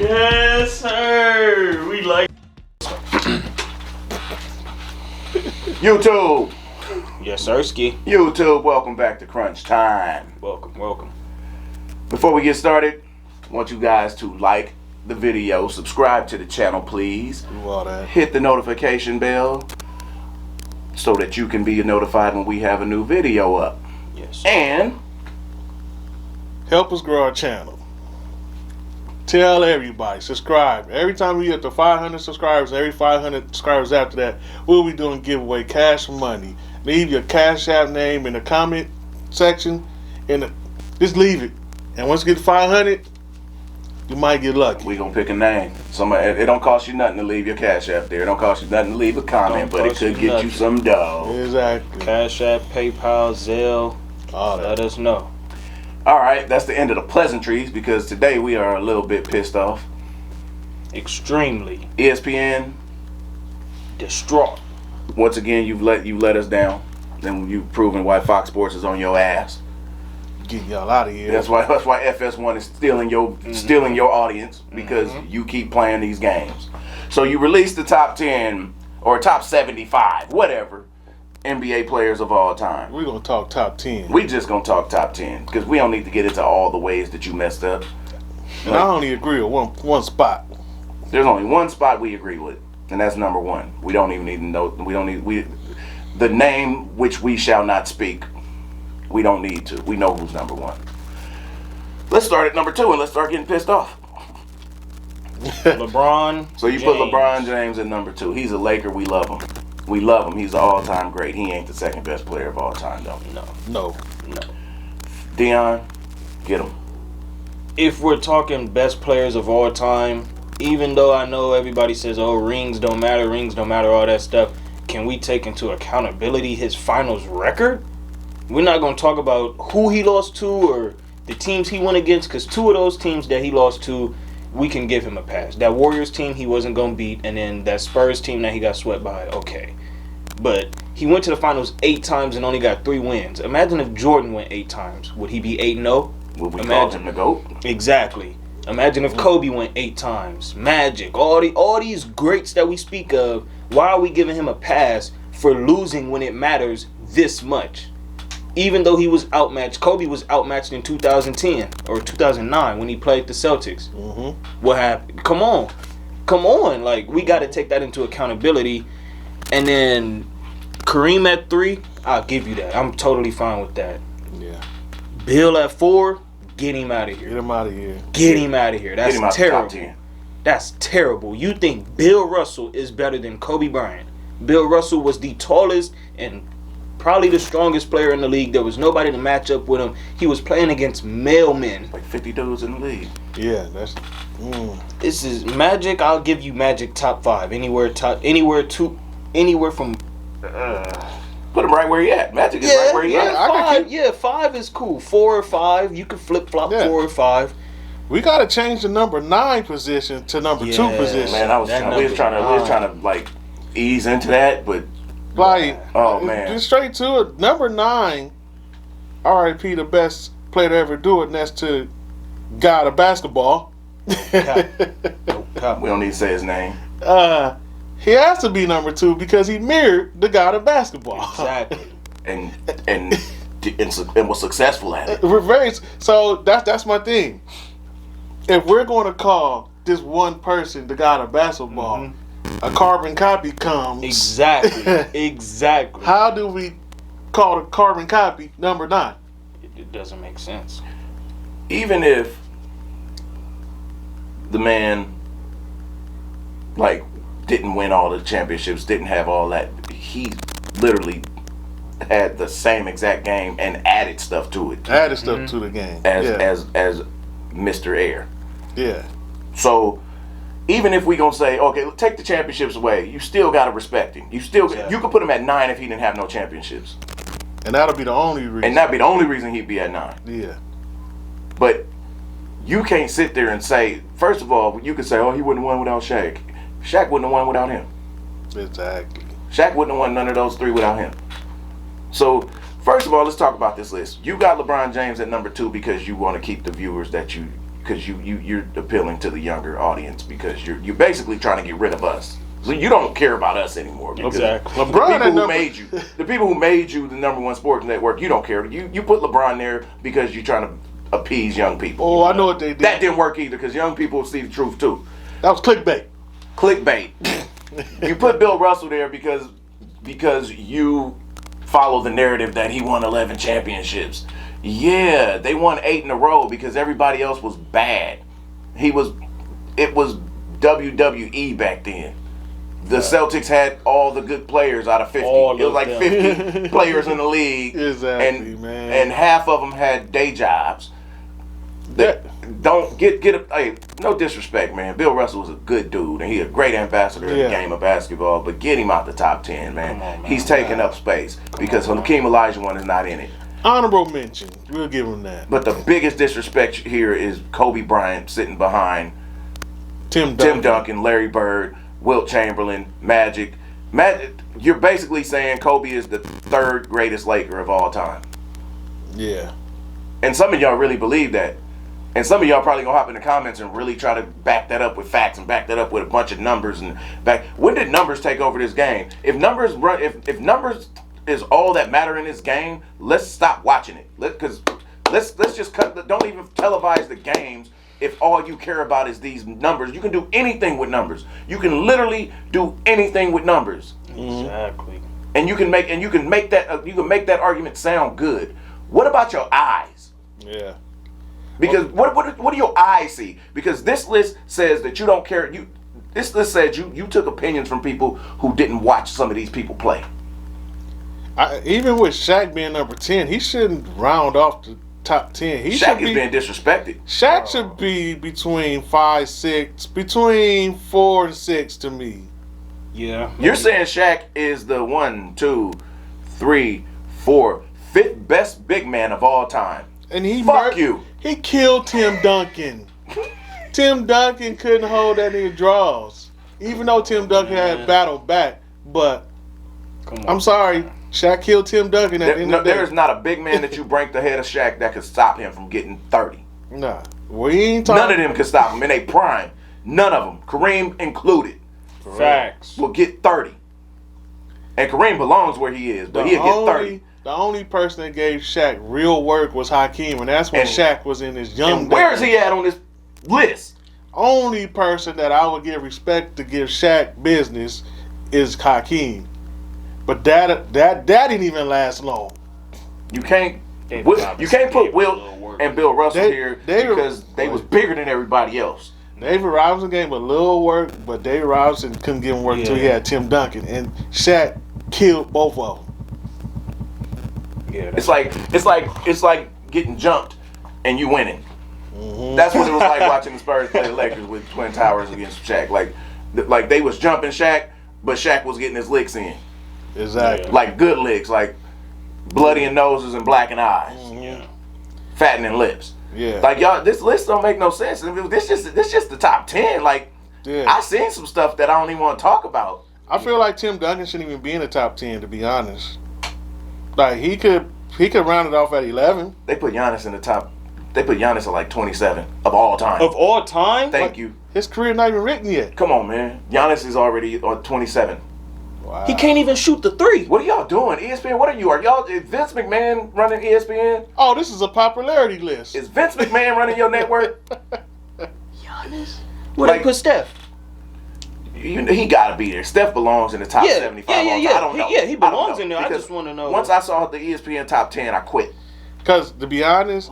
Yes, sir. We like YouTube. Yes, sirski. YouTube, welcome back to Crunch Time. Welcome. Before we get started, I want you guys to like the video, subscribe to the channel, please. Do all that. Hit the notification bell so that you can be notified when we have a new video up. Yes. And Help us grow our channel. Tell everybody, subscribe. Every time we get to 500 subscribers, every 500 subscribers after that, we'll be doing giveaway cash money. Leave your Cash App name in the comment section, and just leave it. And once you get to 500, you might get lucky. we gonna pick a name. It don't cost you nothing to leave your Cash App there. It don't cost you nothing to leave a comment, but it could get you some dough. Exactly. Cash App, PayPal, Zelle. All that. Let us know. All right, that's the end of the pleasantries because today we are a little bit pissed off. Extremely ESPN, distraught. once again, you've let us down, and you've proven why Fox Sports is on your ass. Getting y'all out of here. That's why FS1 is stealing your audience because you keep playing these games. So you released the top 10 or top 75, whatever, NBA players of all time. We're going to talk top 10. We just gonna talk top 10 because we don't need to get into all the ways that you messed up. And I only agree with one spot. There's only one spot we agree with, and that's number one. We don't even need to know. The name which we shall not speak. We don't need to. We know who's number one. Let's start at number 2 and let's start getting pissed off. LeBron. So you put LeBron James at number 2. He's a Laker. We love him. We love him. He's an all-time great. He ain't the second best player of all time, though. No. Dion, get him. If we're talking best players of all time, even though I know everybody says, oh, rings don't matter, all that stuff, can we take into accountability his finals record? We're not going to talk about who he lost to or the teams he went against, because 2 of those teams that he lost to, we can give him a pass. That Warriors team he wasn't going to beat, and then that Spurs team that he got swept by, okay. But he went to the finals 8 times and only got 3 wins. Imagine if Jordan went 8 times. Would he be 8-0? Would we call him the GOAT? Exactly. Imagine if Kobe went 8 times. Magic. All these greats that we speak of, why are we giving him a pass for losing when it matters this much? Even though he was outmatched, Kobe was outmatched in 2010 or 2009 when he played the Celtics. What happened? Come on. Like, we got to take that into accountability. And then Kareem at 3, I'll give you that. I'm totally fine with that. Yeah. Bill at 4, get him out of here. Get him out of here. Get him out of here. That's Get him out terrible. the top 10. That's terrible. You think Bill Russell is better than Kobe Bryant? Bill Russell was the tallest and probably the strongest player in the league. There was nobody to match up with him. He was playing against male men. Like 50 dudes in the league. Yeah, that's... This is Magic. I'll give you Magic top 5. Anywhere from... Put him right where he at. Magic is right where he at. 5. 5 is cool. 4 or 5. You can flip-flop 4 or 5. We got to change the number 9 position to number 2 position. Man, we was trying to like ease into that, but Like, oh man, just straight to it. Number 9, R.I.P. the best player to ever do it next to God of basketball. we don't need to say his name. He has to be number 2 because he mirrored the God of basketball. Exactly. and was successful at it. We're very, so that's my thing. If we're going to call this one person the God of basketball, a carbon copy comes. Exactly. How do we call the carbon copy number 9? It doesn't make sense. Even if the man like didn't win all the championships, didn't have all that, he literally had the same exact game and added stuff to it. Added stuff to the game. As Mr. Air. Yeah. So even if we gonna say, okay, take the championships away, you still gotta respect him. You can put him at 9 if he didn't have no championships. And that'll be the only reason. And that'd be the only reason he'd be at 9. Yeah. But you can't sit there and say, first of all, you could say, oh, he wouldn't have won without Shaq. Shaq wouldn't have won without him. Exactly. Shaq wouldn't have won none of those 3 without him. So, first of all, let's talk about this list. You got LeBron James at number 2 because you want to keep the viewers that you because you're appealing to the younger audience because you're basically trying to get rid of us. So you don't care about us anymore. Exactly. The people who made you the number one sports network, you don't care. You put LeBron there because you're trying to appease young people. Oh, I know what they did. That didn't work either because young people see the truth too. That was clickbait. You put Bill Russell there because you follow the narrative that he won 11 championships. Yeah, they won 8 in a row because everybody else was bad. It was WWE back then. The Celtics had all the good players out of 50. It was like 50 players in the league. Exactly, man. And half of them had day jobs. Don't get hey, no disrespect, man. Bill Russell was a good dude, and he a great ambassador in the game of basketball. But get him out the top 10, man. Come on, man. He's taking up space because Hakeem Olajuwon is not in it. Honorable mention. We'll give him that. But the biggest disrespect here is Kobe Bryant sitting behind Tim Duncan, Larry Bird, Wilt Chamberlain, Magic. You're basically saying Kobe is the 3rd greatest Laker of all time. Yeah. And some of y'all really believe that. And some of y'all probably gonna hop in the comments and really try to back that up with facts and back that up with a bunch of numbers and back. When did numbers take over this game? If numbers is all that matter in this game, let's stop watching it. Let's just cut. Don't even televise the games. If all you care about is these numbers, you can do anything with numbers. You can literally do anything with numbers. Exactly. And you can make that argument sound good. What about your eyes? Yeah. Because what do your eyes see? Because this list says that you don't care. This list says you took opinions from people who didn't watch some of these people play. Even with Shaq being number 10, he shouldn't round off the top 10. Shaq is being disrespected. Shaq should be between 5, 6, between 4 and 6 to me. Yeah. You're saying Shaq is the 1, 2, 3, 4, 5th best big man of all time. And he Fuck you. He killed Tim Duncan. Tim Duncan couldn't hold that nigga draws. Even though Tim Duncan had battled back. But I'm sorry, Shaq killed Tim Duncan at the end of the day. There is not a big man that you bring the head of Shaq that could stop him from getting 30. Nah. We ain't talking. None of them could stop him in a prime. None of them. Kareem included. Facts. Will get 30. And Kareem belongs where he is, but he'll get 30. The only person that gave Shaq real work was Hakeem, and that's when Shaq was in his young days. And where is he at on this list? Only person that I would give respect to give Shaq business is Hakeem. But that didn't even last long. You can't put Wilt and Bill Russell here because they was bigger than everybody else. David Robinson gave him a little work, but David Robinson couldn't give him work until he had Tim Duncan, and Shaq killed both of them. Yeah, it's like getting jumped and you winning. Mm-hmm. That's what it was like watching the Spurs play the Lakers with Twin Towers against Shaq. Like they was jumping Shaq, but Shaq was getting his licks in. Exactly. Like good licks, like bloodying noses and blacking eyes. Yeah. Fattening lips. Yeah. Like y'all, this list don't make no sense. This just the top 10. Like I seen some stuff that I don't even want to talk about. I feel like Tim Duncan shouldn't even be in the top 10, to be honest. Like he could round it off at 11. They put Giannis in the top. They put Giannis at like 27 of all time. Of all time? Thank you. His career not even written yet. Come on, man. Giannis is already on 27. Wow. He can't even shoot the 3. What are y'all doing? ESPN, what are you? Are y'all, is Vince McMahon running ESPN? Oh, this is a popularity list. Is Vince McMahon running your network? Giannis? Where they put Steph? He gotta be there. Steph belongs in the top 75 all time. I don't know. Yeah, he belongs in there. I just want to know. Once I saw the ESPN top 10, I quit. Because, to be honest,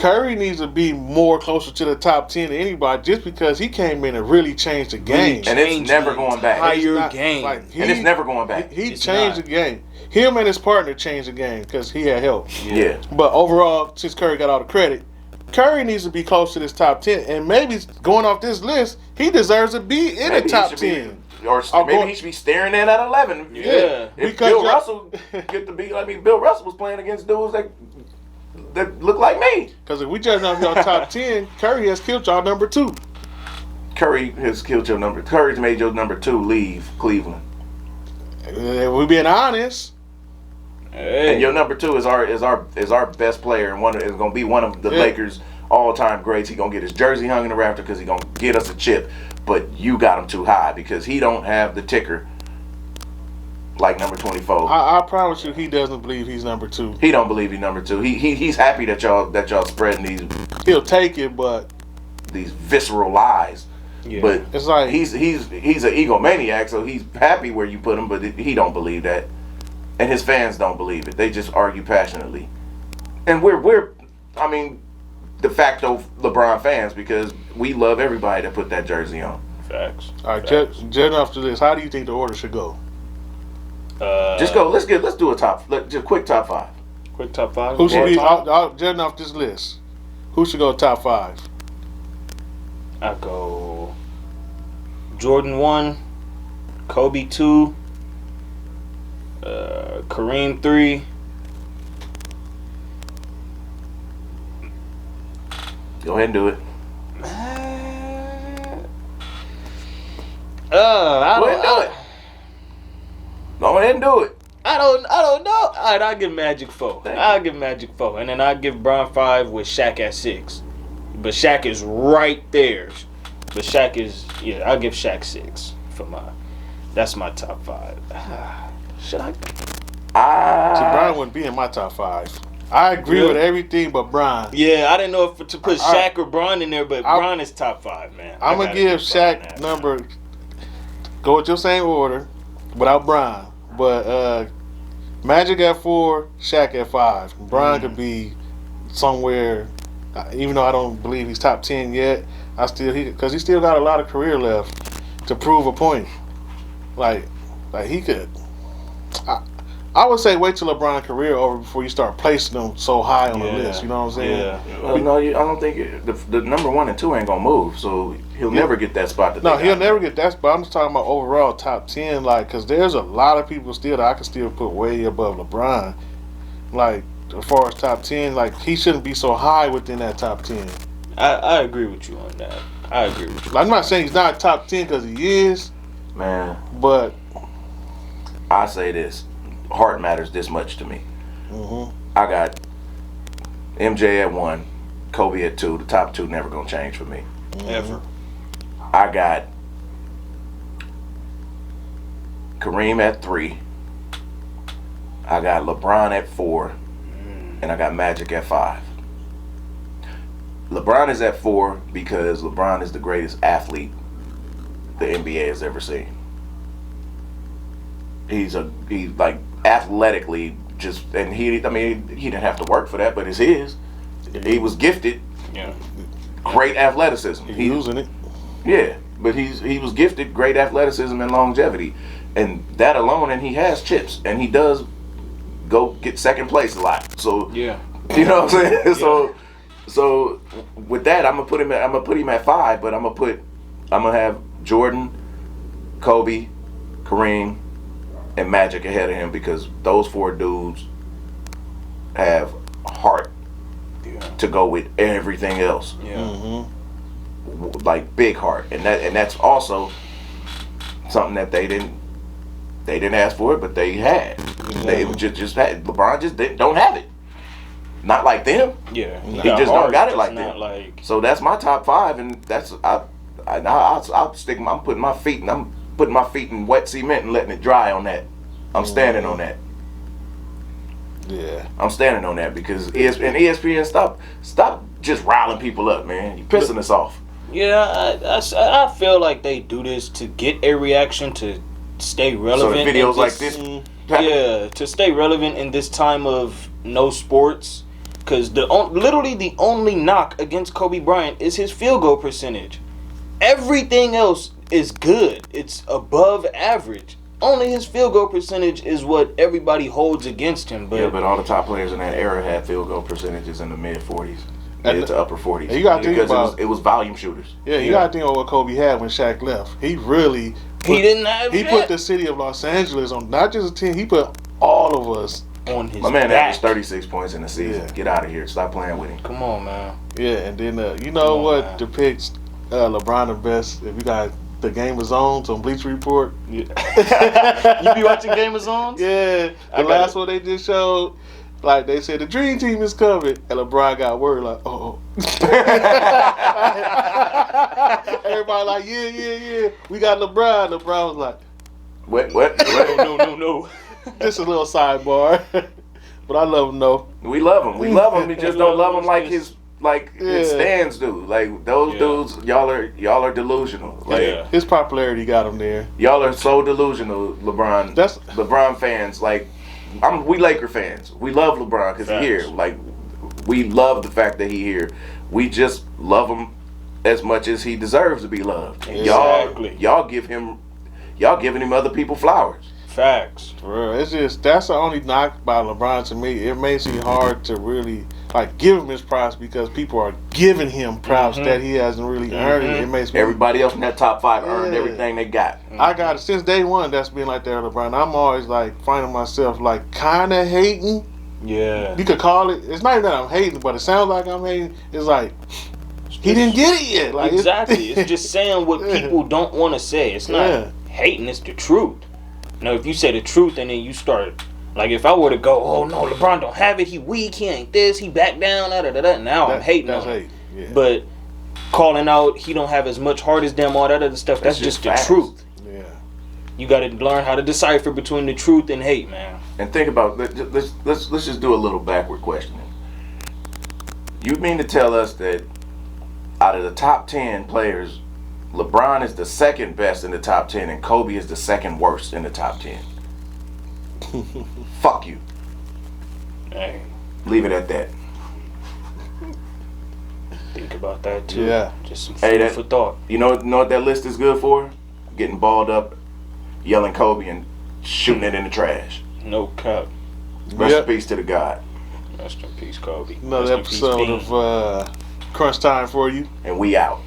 Curry needs to be more closer to the top 10 than anybody just because he came in and really changed the game. And it's never going back. Game. And it's never going back. He changed the game. Him and his partner changed the game because he had help. Yeah. But overall, since Curry got all the credit, Curry needs to be close to this top 10. And maybe going off this list, he deserves to be in the top 10. Or maybe he should be staring in at 11. Yeah. If Bill Russell get to be, Bill Russell was playing against dudes that look like me. Because if we judge off your top 10, Curry has killed y'all number 2. Curry's made your number 2 leave Cleveland. We're being honest. Hey. And your number 2 is our best player and is going to be one of the Lakers' all-time greats. He gonna get his jersey hung in the rafter because he gonna get us a chip. But you got him too high because he don't have the ticker like number 24. I promise you, he doesn't believe he's number 2. He don't believe he's number 2. He's happy that y'all spreading these. He'll take it, but these visceral lies. Yeah. But it's like he's an egomaniac, so he's happy where you put him, but he don't believe that, and his fans don't believe it. They just argue passionately, and we're I mean, de facto LeBron fans because we love everybody that put that jersey on. Facts. All right, judging off to this, how do you think the order should go? Just go. Let's do a just quick top 5. Quick top 5. Who should be judging off this list? Who should go top 5? I go Jordan 1, Kobe 2, Kareem 3. Go ahead and do it. Go ahead and do it. I don't know. All right, I'll give Magic 4. And then I'll give Bron 5 with Shaq at 6. But Shaq is right there. But Shaq is, I'll give Shaq 6 for that's my top 5. Should I? See, Brian wouldn't be in my top 5. I agree with everything but Brian. Yeah, I didn't know if to put Shaq or Bron in there, but Bron is top 5, man. I'm going to give Shaq number, go with your same order, without Brian. But Magic at 4, Shaq at 5. Brian could be somewhere, even though I don't believe he's top 10 yet, because he still got a lot of career left to prove a point. Like he could. I would say wait till LeBron's career over before you start placing them so high on the list. You know what I'm saying? Yeah. Well, no, I don't think the number 1 and 2 ain't gonna move. So he'll never get that spot. He'll never get that spot. I'm just talking about overall top 10. Because there's a lot of people still that I can still put way above LeBron. As far as top 10, he shouldn't be so high within that top 10. I agree with you on that. I agree with you. I'm not saying he's not top 10 because he is, man. But I say this: heart matters this much to me. Mm-hmm. I got MJ at 1, Kobe at 2. The top 2 never gonna change for me. Ever. I got Kareem at 3. I got LeBron at 4. And I got Magic at 5. LeBron is at 4 because LeBron is the greatest athlete the NBA has ever seen. He's athletically and he didn't have to work for that, but it's his. He was gifted. Yeah. Great athleticism. He's using it. Yeah, but he was gifted great athleticism and longevity, and that alone, and he has chips, and he does go get second place a lot. So yeah, you know what I'm saying. Yeah. So with that, I'm gonna put him at 5, but I'm gonna have Jordan, Kobe, Kareem, and Magic ahead of him because those 4 dudes have heart to go with everything else. Yeah. Mm-hmm. Like big heart, and that's also something that they didn't ask for it, but they had. They just had. LeBron just don't have it. Not like them. Yeah. He just don't got it like them. Like... So that's my top 5, and that's I'll stick. I'm putting my feet in wet cement and letting it dry on that. I'm standing on that. Yeah. I'm standing on that because ESPN stop just riling people up, man. You pissing us off. Yeah, I feel like they do this to get a reaction to stay relevant. So the videos like this. Yeah, to stay relevant in this time of no sports. Because literally the only knock against Kobe Bryant is his field goal percentage. Everything else is good. It's above average. Only his field goal percentage is what everybody holds against him. But all the top players in that era had field goal percentage in the mid 40s. Mid to upper 40s. You got to think about it was volume shooters. Yeah, you got to think about what Kobe had when Shaq left. He put the city of Los Angeles on not just a team. He put all of us on his My man back. averaged 36 points in the season. Yeah. Get out of here. Stop playing with him. Come on, man. Yeah, and then depicts LeBron the best? If you got the Game of Zones on Bleacher Report. Yeah. You be watching Game of Zones? Yeah. The last one they just showed, Like they said, the dream team is coming, and LeBron got word like, oh. Everybody like, yeah. We got LeBron. LeBron was like, What? No. this is a little sidebar, but I love him though. We love him. We love him. We just don't love him like his stands do. Like those dudes, y'all are delusional. Like his popularity got him there. y'all are so delusional, LeBron. That's LeBron fans. Like we Laker fans. We love LeBron because he's here. Like we love the fact that he's here. We just love him as much as he deserves to be loved. And y'all giving him other people flowers. Facts. For real. It's just that's the only knock about LeBron to me. It makes it hard to really like give him his props because people are giving him props that he hasn't really earned. It makes me, everybody else in that top 5 earned everything they got. I got it since day one. That's been like that, LeBron. I'm always like finding myself like kind of hating. Yeah. You could call it. It's not even that I'm hating, but it sounds like I'm hating. It's like he didn't get it yet. Like exactly. It's just saying what people don't want to say. It's not hating. It's the truth. Now, if you say the truth and then you start, like, if I were to go, oh no, LeBron don't have it. He weak. He ain't this. He back down. Now I'm hating on him. Yeah. But calling out, he don't have as much heart as them. All that other stuff. That's just the truth. Yeah. You got to learn how to decipher between the truth and hate, man. And think about let's just do a little backward questioning. You mean to tell us that out of the top 10 players, LeBron is the second best in the top 10 and Kobe is the second worst in the top 10? Fuck you. Hey. Leave it at that. Think about that too. Yeah. Just some food for thought. You know what that list is good for? Getting balled up, yelling Kobe and shooting it in the trash. No cap. Rest in peace to the God. Rest in peace, Kobe. Another episode of Crunch Time for you. And we out.